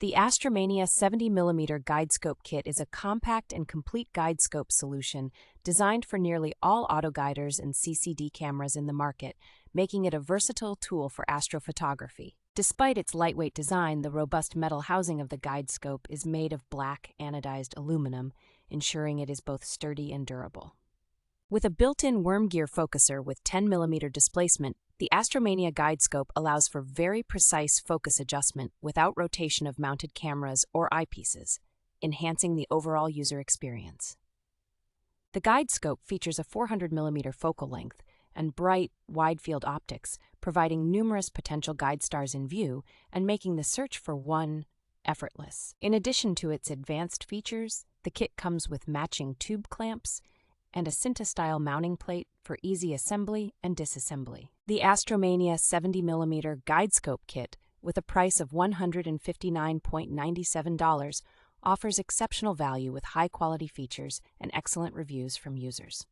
The Astromania 70mm Guidescope Kit is a compact and complete Guidescope solution designed for nearly all autoguiders and CCD cameras in the market, making it a versatile tool for astrophotography. Despite its lightweight design, the robust metal housing of the Guidescope is made of black anodized aluminum, ensuring it is both sturdy and durable. With a built-in worm gear focuser with 10mm displacement, the Astromania Guidescope allows for very precise focus adjustment without rotation of mounted cameras or eyepieces, enhancing the overall user experience. The Guidescope features a 400mm focal length and bright, wide-field optics, providing numerous potential guide stars in view and making the search for one effortless. In addition to its advanced features, the kit comes with matching tube clamps and a Synta-style mounting plate for easy assembly and disassembly. The Astromania 70mm Guidescope Kit, with a price of $159.97, offers exceptional value with high-quality features and excellent reviews from users.